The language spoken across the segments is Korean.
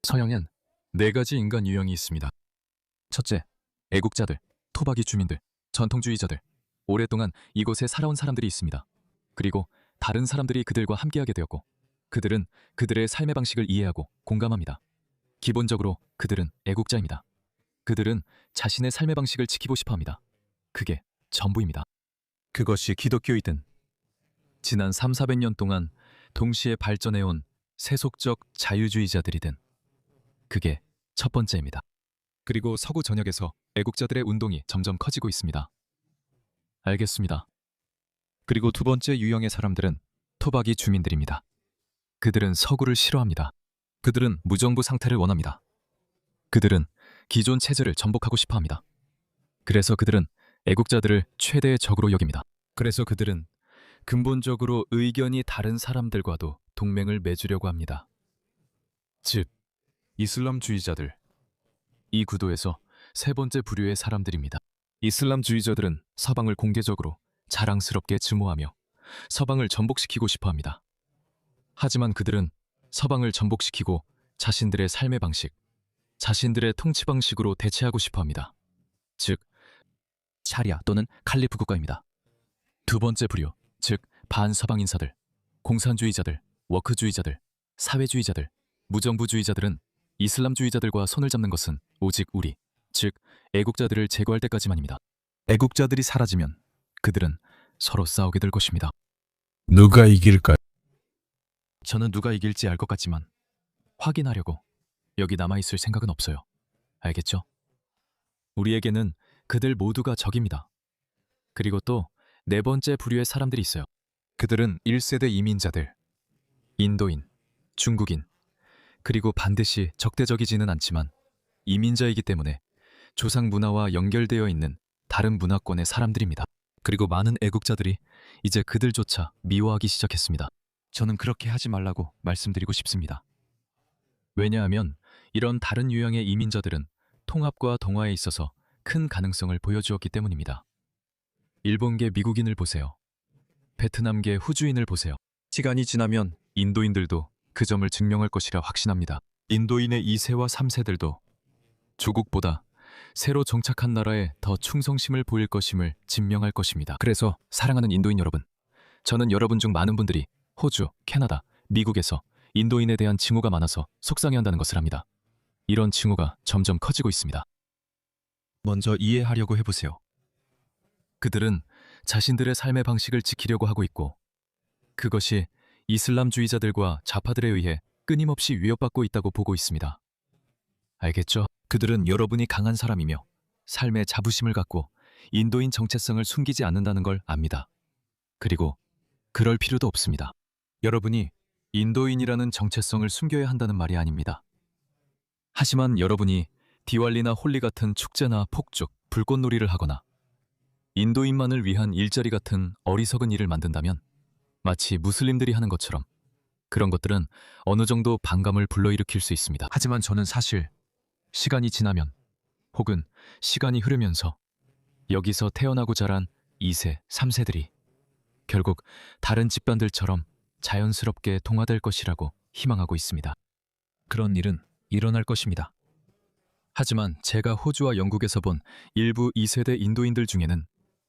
서양엔 네 가지 인간 유형이 있습니다. 첫째, 애국자들, 토박이 주민들, 전통주의자들, 오랫동안 이곳에 살아온 사람들이 있습니다. 그리고 다른 사람들이 그들과 함께하게 되었고, 그들은 그들의 삶의 방식을 이해하고 공감합니다. 기본적으로 그들은 애국자입니다. 그들은 자신의 삶의 방식을 지키고 싶어 합니다. 그게 전부입니다. 그것이 기독교이든 지난 3,400년 동안 동시에 발전해온 세속적 자유주의자들이든 그게 첫 번째입니다. 그리고 서구 전역에서 애국자들의 운동이 점점 커지고 있습니다. 알겠습니다. 그리고 두 번째 유형의 사람들은 토박이 주민들입니다. 그들은 서구를 싫어합니다. 그들은 무정부 상태를 원합니다. 그들은 기존 체제를 전복하고 싶어 합니다. 그래서 그들은 애국자들을 최대의 적으로 여깁니다. 그래서 그들은 근본적으로 의견이 다른 사람들과도 동맹을 맺으려고 합니다. 즉, 이슬람주의자들. 이 구도에서 세 번째 부류의 사람들입니다. 이슬람주의자들은 서방을 공개적으로 자랑스럽게 증오하며 서방을 전복시키고 싶어 합니다. 하지만 그들은 서방을 전복시키고 자신들의 삶의 방식, 자신들의 통치 방식으로 대체하고 싶어 합니다. 즉, 샤리아 또는 칼리프 국가입니다. 두 번째 부류, 즉 반서방 인사들, 공산주의자들, 워크주의자들, 사회주의자들, 무정부주의자들은 이슬람주의자들과 손을 잡는 것은 오직 우리, 즉 애국자들을 제거할 때까지만입니다. 애국자들이 사라지면 그들은 서로 싸우게 될 것입니다. 누가 이길까요? 저는 누가 이길지 알 것 같지만 확인하려고 여기 남아있을 생각은 없어요. 알겠죠? 우리에게는 그들 모두가 적입니다. 그리고 또 네 번째 부류의 사람들이 있어요. 그들은 1세대 이민자들, 인도인, 중국인, 그리고 반드시 적대적이지는 않지만 이민자이기 때문에 조상 문화와 연결되어 있는 다른 문화권의 사람들입니다. 그리고 많은 애국자들이 이제 그들조차 미워하기 시작했습니다. 저는 그렇게 하지 말라고 말씀드리고 싶습니다. 왜냐하면 이런 다른 유형의 이민자들은 통합과 동화에 있어서 큰 가능성을 보여주었기 때문입니다. 일본계 미국인을 보세요. 베트남계 후주인을 보세요. 시간이 지나면 인도인들도 그 점을 증명할 것이라 확신합니다. 인도인의 2세와 3세들도 조국보다 새로 정착한 나라에 더 충성심을 보일 것임을 증명할 것입니다. 그래서 사랑하는 인도인 여러분, 저는 여러분 중 많은 분들이 호주, 캐나다, 미국에서 인도인에 대한 징후가 많아서 속상해한다는 것을 합니다. 이런 징후가 점점 커지고 있습니다. 먼저 이해하려고 해보세요. 그들은 자신들의 삶의 방식을 지키려고 하고 있고 그것이 이슬람주의자들과 좌파들에 의해 끊임없이 위협받고 있다고 보고 있습니다. 알겠죠? 그들은 여러분이 강한 사람이며 삶의 자부심을 갖고 인도인 정체성을 숨기지 않는다는 걸 압니다. 그리고 그럴 필요도 없습니다. 여러분이 인도인이라는 정체성을 숨겨야 한다는 말이 아닙니다. 하지만 여러분이 디왈리나 홀리 같은 축제나 폭죽, 불꽃놀이를 하거나 인도인만을 위한 일자리 같은 어리석은 일을 만든다면 마치 무슬림들이 하는 것처럼 그런 것들은 어느 정도 반감을 불러일으킬 수 있습니다. 하지만 저는 사실 시간이 지나면 혹은 시간이 흐르면서 여기서 태어나고 자란 2세, 3세들이 결국 다른 집단들처럼 자연스럽게 동화될 것이라고 희망하고 있습니다. 그런 일은 일어날 것입니다. 하지만 제가 호주와 영국에서 본 일부 2세대 인도인들 중에는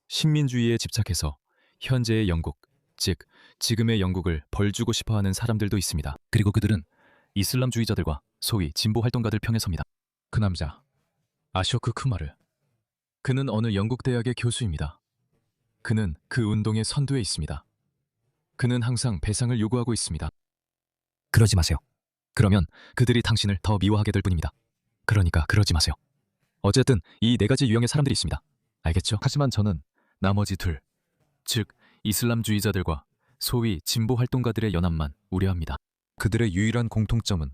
식민주의에 집착해서 현재의 영국, 즉 지금의 영국을 벌주고 싶어하는 사람들도 있습니다. 그리고 그들은 이슬람주의자들과 소위 진보활동가들 편에 섭니다. 그 남자, 아쇼크 쿠마르. 그는 어느 영국 대학의 교수입니다. 그는 그 운동의 선두에 있습니다. 그는 항상 배상을 요구하고 있습니다. 그러지 마세요. 그러면 그들이 당신을 더 미워하게 될 뿐입니다. 그러니까 그러지 마세요. 어쨌든 이 네 가지 유형의 사람들이 있습니다. 알겠죠? 하지만 저는 나머지 둘, 즉 이슬람주의자들과 소위 진보활동가들의 연합만 우려합니다. 그들의 유일한 공통점은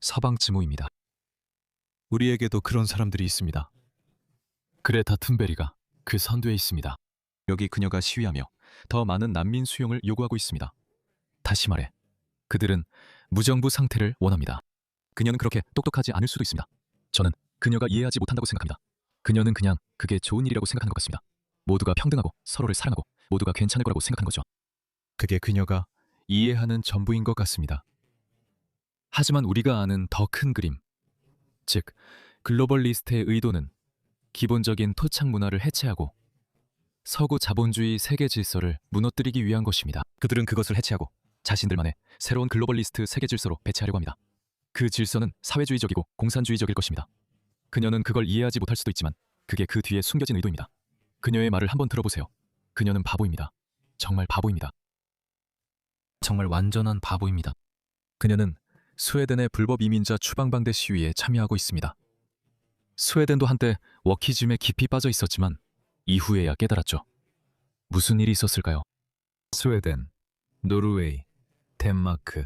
서방 증오입니다. 우리에게도 그런 사람들이 있습니다. 그레타 툰베리가 그 선두에 있습니다. 여기 그녀가 시위하며 더 많은 난민 수용을 요구하고 있습니다. 다시 말해, 그들은 무정부 상태를 원합니다. 그녀는 그렇게 똑똑하지 않을 수도 있습니다. 저는 그녀가 이해하지 못한다고 생각합니다. 그녀는 그냥 그게 좋은 일이라고 생각하는 것 같습니다. 모두가 평등하고 서로를 사랑하고 모두가 괜찮을 거라고 생각하는 거죠. 그게 그녀가 이해하는 전부인 것 같습니다. 하지만 우리가 아는 더 큰 그림, 즉 글로벌리스트의 의도는 기본적인 토착 문화를 해체하고 서구 자본주의 세계 질서를 무너뜨리기 위한 것입니다. 그들은 그것을 해체하고 자신들만의 새로운 글로벌리스트 세계 질서로 배치하려고 합니다. 그 질서는 사회주의적이고 공산주의적일 것입니다. 그녀는 그걸 이해하지 못할 수도 있지만 그게 그 뒤에 숨겨진 의도입니다. 그녀의 말을 한번 들어보세요. 그녀는 바보입니다. 정말 바보입니다. 정말 완전한 바보입니다. 그녀는 스웨덴의 불법 이민자 추방반대 시위에 참여하고 있습니다. 스웨덴도 한때 워키즘에 깊이 빠져 있었지만 이후에야 깨달았죠. 무슨 일이 있었을까요? 스웨덴, 노르웨이, 덴마크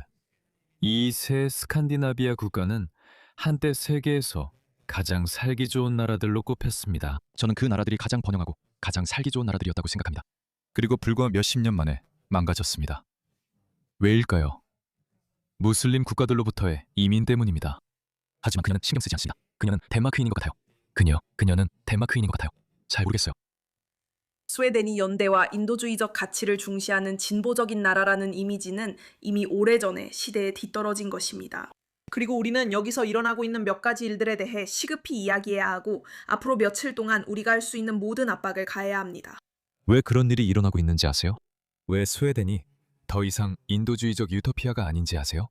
이 세 스칸디나비아 국가는 한때 세계에서 가장 살기 좋은 나라들로 꼽혔습니다. 저는 그 나라들이 가장 번영하고 가장 살기 좋은 나라들이었다고 생각합니다. 그리고 불과 몇십 년 만에 망가졌습니다. 왜일까요? 무슬림 국가들로부터의 이민 때문입니다. 하지만 그녀는 신경 쓰지 않습니다. 그녀는 덴마크인인 것 같아요. 그녀는 덴마크인인 것 같아요. 잘 모르겠어요. 스웨덴이 연대와 인도주의적 가치를 중시하는 진보적인 나라라는 이미지는 이미 오래전에 시대에 뒤떨어진 것입니다. 그리고 우리는 여기서 일어나고 있는 몇 가지 일들에 대해 시급히 이야기해야 하고 앞으로 며칠 동안 우리가 할 수 있는 모든 압박을 가해야 합니다. 왜 그런 일이 일어나고 있는지 아세요? 왜 스웨덴이 더 이상 인도주의적 유토피아가 아닌지 아세요?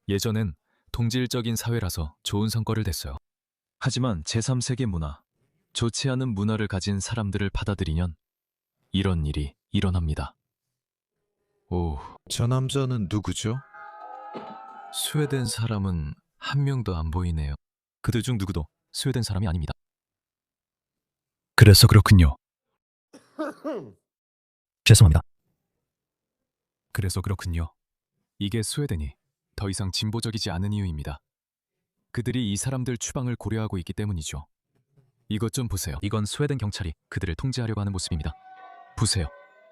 예전엔 동질적인 사회라서 좋은 성과를 냈어요. 하지만 제3세계 문화, 좋지 않은 문화를 가진 사람들을 받아들이면 이런 일이 일어납니다. 오, 저 남자는 누구죠? 스웨덴 사람은 한 명도 안 보이네요. 그들 중 누구도 스웨덴 사람이 아닙니다. 그래서 그렇군요. 죄송합니다. 그래서 그렇군요. 이게 스웨덴이 더 이상 진보적이지 않은 이유입니다. 그들이 이 사람들 추방을 고려하고 있기 때문이죠. 이것 좀 보세요. 이건 스웨덴 경찰이 그들을 통제하려고 하는 모습입니다. 보세요.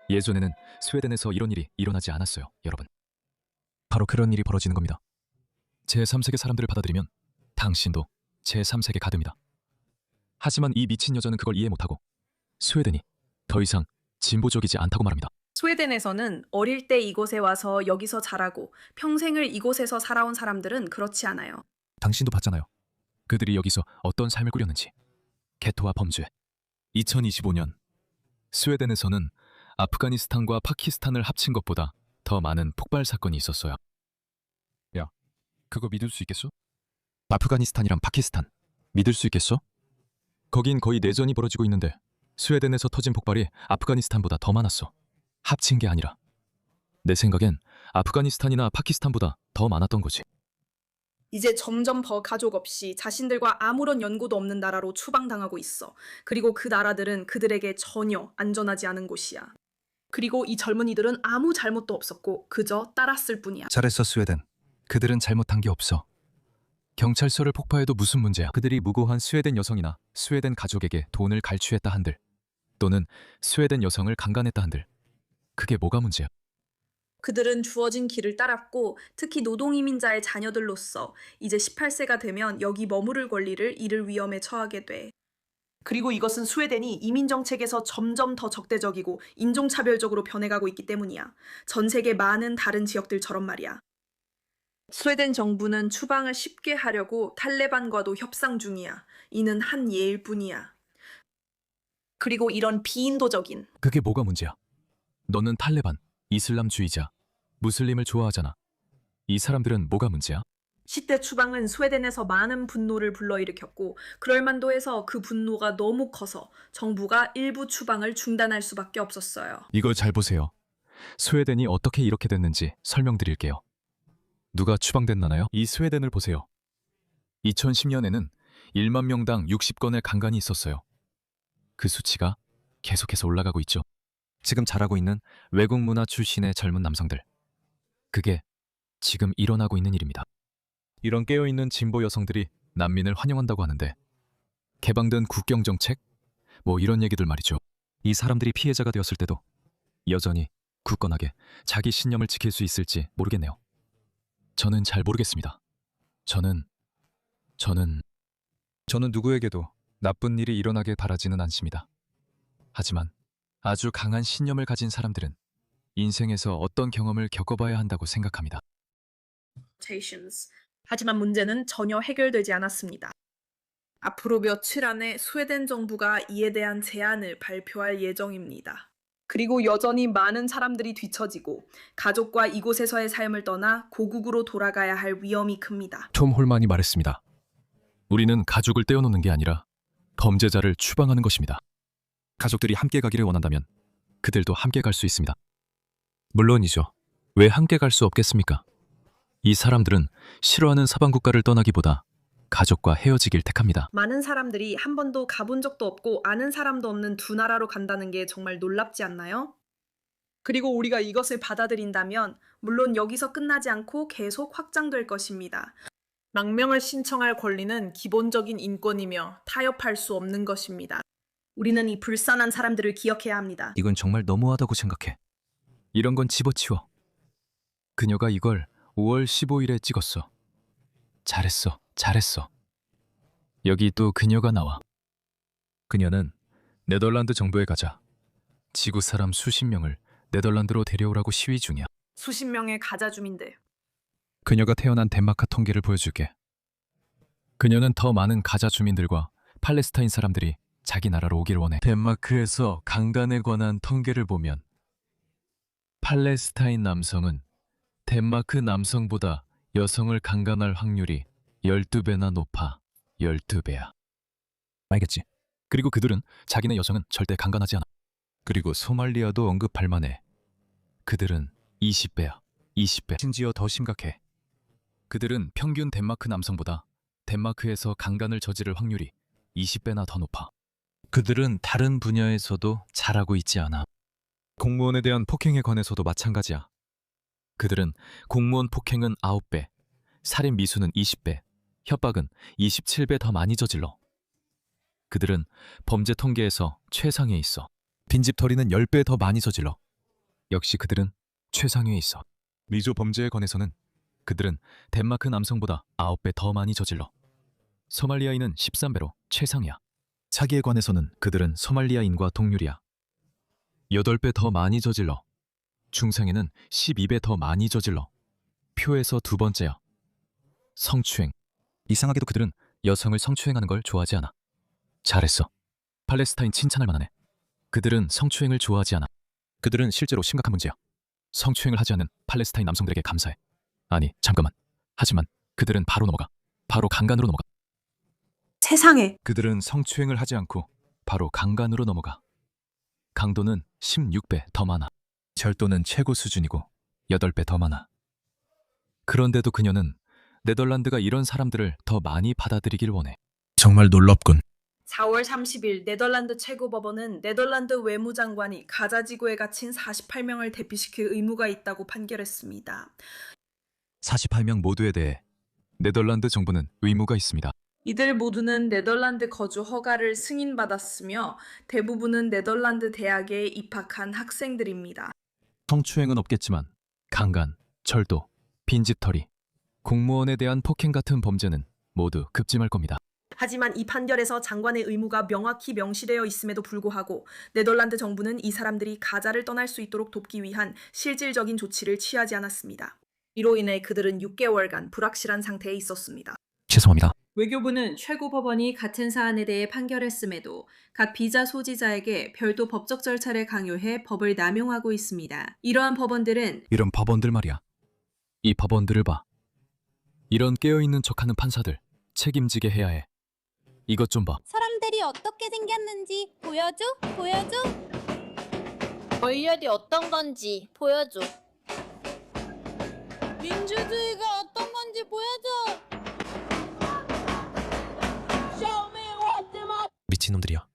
예전에는 스웨덴에서 이런 일이 일어나지 않았어요, 여러분. 바로 그런 일이 벌어지는 겁니다. 제3세계 사람들을 받아들이면 당신도 제3세계 가듭니다. 하지만 이 미친 여자는 그걸 이해 못하고 스웨덴이 더 이상 진보적이지 않다고 말합니다. 스웨덴에서는 어릴 때 이곳에 와서 여기서 자라고 평생을 이곳에서 살아온 사람들은 그렇지 않아요. 당신도 봤잖아요. 그들이 여기서 어떤 삶을 꾸렸는지. 개토와 범죄. 2025년 스웨덴에서는 아프가니스탄과 파키스탄을 합친 것보다 더 많은 폭발 사건이 있었어요. 야, 그거 믿을 수 있겠어? 아프가니스탄이랑 파키스탄 믿을 수 있겠어? 거긴 거의 내전이 벌어지고 있는데 스웨덴에서 터진 폭발이 아프가니스탄보다 더 많았어. 합친 게 아니라. 내 생각엔 아프가니스탄이나 파키스탄보다 더 많았던 거지. 이제 점점 더 가족 없이 자신들과 아무런 연고도 없는 나라로 추방당하고 있어. 그리고 그 나라들은 그들에게 전혀 안전하지 않은 곳이야. 그리고 이 젊은이들은 아무 잘못도 없었고 그저 따랐을 뿐이야. 잘했어, 스웨덴. 그들은 잘못한 게 없어. 경찰서를 폭파해도 무슨 문제야. 그들이 무고한 스웨덴 여성이나 스웨덴 가족에게 돈을 갈취했다 한들 또는 스웨덴 여성을 강간했다 한들 그게 뭐가 문제야. 그들은 주어진 길을 따랐고 특히 노동이민자의 자녀들로서 이제 18세가 되면 여기 머무를 권리를 잃을 위험에 처하게 돼. 그리고 이것은 스웨덴이 이민 정책에서 점점 더 적대적이고 인종차별적으로 변해가고 있기 때문이야. 전 세계 많은 다른 지역들처럼 말이야. 스웨덴 정부는 추방을 쉽게 하려고 탈레반과도 협상 중이야. 이는 한 예일 뿐이야. 그리고 이런 비인도적인 그게 뭐가 문제야. 너는 탈레반, 이슬람주의자, 무슬림을 좋아하잖아. 이 사람들은 뭐가 문제야? 10대 추방은 스웨덴에서 많은 분노를 불러일으켰고 그럴 만도 해서 그 분노가 너무 커서 정부가 일부 추방을 중단할 수밖에 없었어요. 이걸 잘 보세요. 스웨덴이 어떻게 이렇게 됐는지 설명드릴게요. 누가 추방됐나요? 이 스웨덴을 보세요. 2010년에는 1만 명당 60건의 강간이 있었어요. 그 수치가 계속해서 올라가고 있죠. 지금 자라고 있는 외국 문화 출신의 젊은 남성들. 그게 지금 일어나고 있는 일입니다. 이런 깨어있는 진보 여성들이 난민을 환영한다고 하는데 개방된 국경정책? 뭐 이런 얘기들 말이죠. 이 사람들이 피해자가 되었을 때도 여전히 굳건하게 자기 신념을 지킬 수 있을지 모르겠네요. 저는 잘 모르겠습니다. 저는 누구에게도 나쁜 일이 일어나길 바라지는 않습니다. 하지만 아주 강한 신념을 가진 사람들은 인생에서 어떤 경험을 겪어봐야 한다고 생각합니다. 하지만 문제는 전혀 해결되지 않았습니다. 앞으로 며칠 안에 스웨덴 정부가 이에 대한 제안을 발표할 예정입니다. 그리고 여전히 많은 사람들이 뒤처지고 가족과 이곳에서의 삶을 떠나 고국으로 돌아가야 할 위험이 큽니다. 톰 홀만이 말했습니다. 우리는 가족을 떼어놓는 게 아니라 범죄자를 추방하는 것입니다. 가족들이 함께 가기를 원한다면 그들도 함께 갈 수 있습니다. 물론이죠. 왜 함께 갈 수 없겠습니까? 이 사람들은 싫어하는 서방 국가를 떠나기보다 가족과 헤어지길 택합니다. 많은 사람들이 한 번도 가본 적도 없고 아는 사람도 없는 두 나라로 간다는 게 정말 놀랍지 않나요? 그리고 우리가 이것을 받아들인다면 물론 여기서 끝나지 않고 계속 확장될 것입니다. 망명을 신청할 권리는 기본적인 인권이며 타협할 수 없는 것입니다. 우리는 이 불쌍한 사람들을 기억해야 합니다. 이건 정말 너무하다고 생각해. 이런 건 집어치워. 그녀가 이걸 5월 15일에 찍었어. 잘했어, 잘했어. 여기 또 그녀가 나와. 그녀는 네덜란드 정부에 가자. 지구 사람 수십 명을 네덜란드로 데려오라고 시위 중이야. 수십 명의 가자 주민들. 그녀가 태어난 덴마크 통계를 보여줄게. 그녀는 더 많은 가자 주민들과 팔레스타인 사람들이 자기 나라로 오길 원해. 덴마크에서 강간에 관한 통계를 보면 팔레스타인 남성은 덴마크 남성보다 여성을 강간할 확률이 12배나 높아. 12배야. 알겠지? 그리고 그들은 자기네 여성은 절대 강간하지 않아. 그리고 소말리아도 언급할 만해. 그들은 20배야. 20배. 심지어 더 심각해. 그들은 평균 덴마크 남성보다 덴마크에서 강간을 저지를 확률이 20배나 더 높아. 그들은 다른 분야에서도 잘하고 있지 않아. 공무원에 대한 폭행에 관해서도 마찬가지야. 그들은 공무원 폭행은 9배, 살인 미수는 20배, 협박은 27배 더 많이 저질러. 그들은 범죄 통계에서 최상위에 있어. 빈집털이는 10배 더 많이 저질러. 역시 그들은 최상위에 있어. 미조 범죄에 관해서는 그들은 덴마크 남성보다 9배 더 많이 저질러. 소말리아인은 13배로 최상이야. 사기에 관해서는 그들은 소말리아인과 동률이야. 8배 더 많이 저질러. 중상에는 12배 더 많이 저질러. 표에서 두 번째야. 성추행. 이상하게도 그들은 여성을 성추행하는 걸 좋아하지 않아. 잘했어. 팔레스타인 칭찬할 만하네. 그들은 성추행을 좋아하지 않아. 그들은 실제로 심각한 문제야. 성추행을 하지 않는 팔레스타인 남성들에게 감사해. 아니, 잠깐만. 하지만 그들은 바로 넘어가. 바로 강간으로 넘어가. 세상에. 그들은 성추행을 하지 않고 바로 강간으로 넘어가. 강도는 16배 더 많아. 절도는 최고 수준이고 8배 더 많아. 그런데도 그녀는 네덜란드가 이런 사람들을 더 많이 받아들이길 원해. 정말 놀랍군. 4월 30일 네덜란드 최고법원은 네덜란드 외무장관이 가자 지구에 갇힌 48명을 대피시킬 의무가 있다고 판결했습니다. 48명 모두에 대해 네덜란드 정부는 의무가 있습니다. 이들 모두는 네덜란드 거주 허가를 승인받았으며 대부분은 네덜란드 대학에 입학한 학생들입니다. 성추행은 없겠지만 강간, 절도, 빈집털이, 공무원에 대한 폭행 같은 범죄는 모두 급증할 겁니다. 하지만 이 판결에서 장관의 의무가 명확히 명시되어 있음에도 불구하고 네덜란드 정부는 이 사람들이 가자를 떠날 수 있도록 돕기 위한 실질적인 조치를 취하지 않았습니다. 이로 인해 그들은 6개월간 불확실한 상태에 있었습니다. 죄송합니다. 외교부는 최고법원이 같은 사안에 대해 판결했음에도 각 비자 소지자에게 별도 법적 절차를 강요해 법을 남용하고 있습니다. 이러한 법원들은 이런 법원들 말이야. 이 법원들을 봐. 이런 깨어있는 척하는 판사들 책임지게 해야 해. 이것 좀 봐. 사람들이 어떻게 생겼는지 보여줘? 보여줘? 권력이 어떤 건지 보여줘. 민주주의가 어떤 건지 보여줘! 미친놈들이야.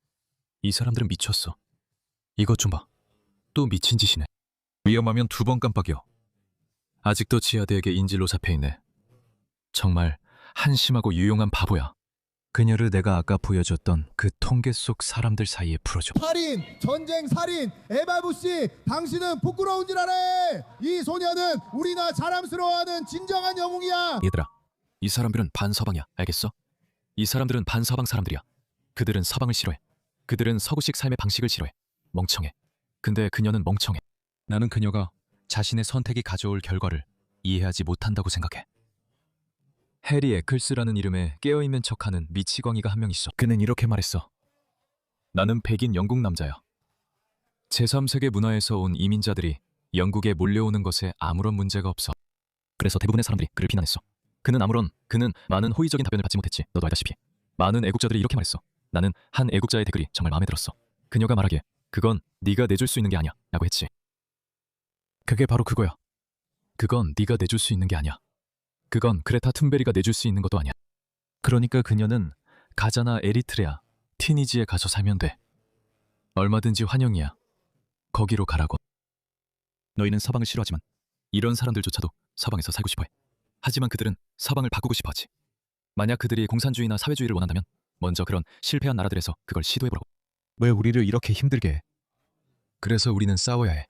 이 사람들은 미쳤어. 이것 좀 봐. 또 미친 짓이네. 위험하면 2번 깜빡여. 아직도 지하대에게 인질로 잡혀있네. 정말 한심하고 유용한 바보야. 그녀를 내가 아까 보여줬던 그 통계 속 사람들 사이에 풀어줘. 살인, 전쟁, 살인, 에바부씨, 당신은 부끄러운 줄 알아. 이 소녀는 우리나 자랑스러워하는 진정한 영웅이야. 얘들아, 이 사람들은 반서방이야. 알겠어? 이 사람들은 반서방 사람들이야. 그들은 서방을 싫어해. 그들은 서구식 삶의 방식을 싫어해. 멍청해. 근데 그녀는 멍청해. 나는 그녀가 자신의 선택이 가져올 결과를 이해하지 못한다고 생각해. 해리 에클스라는 이름에 깨어있는 척하는 미치광이가 한 명 있어. 그는 이렇게 말했어. 나는 백인 영국 남자야. 제3세계 문화에서 온 이민자들이 영국에 몰려오는 것에 아무런 문제가 없어. 그래서 대부분의 사람들이 그를 비난했어. 그는 많은 호의적인 답변을 받지 못했지. 너도 알다시피. 많은 애국자들이 이렇게 말했어. 나는 한 애국자의 댓글이 정말 마음에 들었어. 그녀가 말하기에 그건 네가 내줄 수 있는 게 아니야 라고 했지. 그게 바로 그거야. 그건 네가 내줄 수 있는 게 아니야. 그건 그레타 툰베리가 내줄 수 있는 것도 아니야. 그러니까 그녀는 가자나 에리트레아, 티니지에 가서 살면 돼. 얼마든지 환영이야. 거기로 가라고. 너희는 서방을 싫어하지만 이런 사람들조차도 서방에서 살고 싶어해. 하지만 그들은 서방을 바꾸고 싶어하지. 만약 그들이 공산주의나 사회주의를 원한다면 먼저 그런 실패한 나라들에서 그걸 시도해보라고. 왜 우리를 이렇게 힘들게 해? 그래서 우리는 싸워야 해.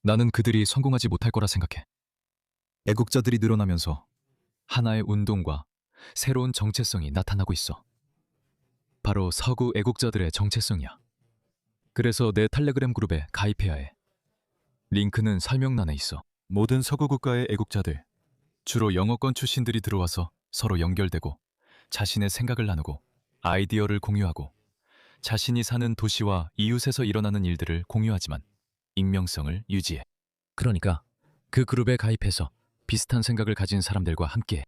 나는 그들이 성공하지 못할 거라 생각해. 애국자들이 늘어나면서 하나의 운동과 새로운 정체성이 나타나고 있어. 바로 서구 애국자들의 정체성이야. 그래서 내 텔레그램 그룹에 가입해야 해. 링크는 설명란에 있어. 모든 서구 국가의 애국자들, 주로 영어권 출신들이 들어와서 서로 연결되고 자신의 생각을 나누고 아이디어를 공유하고 자신이 사는 도시와 이웃에서 일어나는 일들을 공유하지만 익명성을 유지해. 그러니까 그 그룹에 가입해서 비슷한 생각을 가진 사람들과 함께해.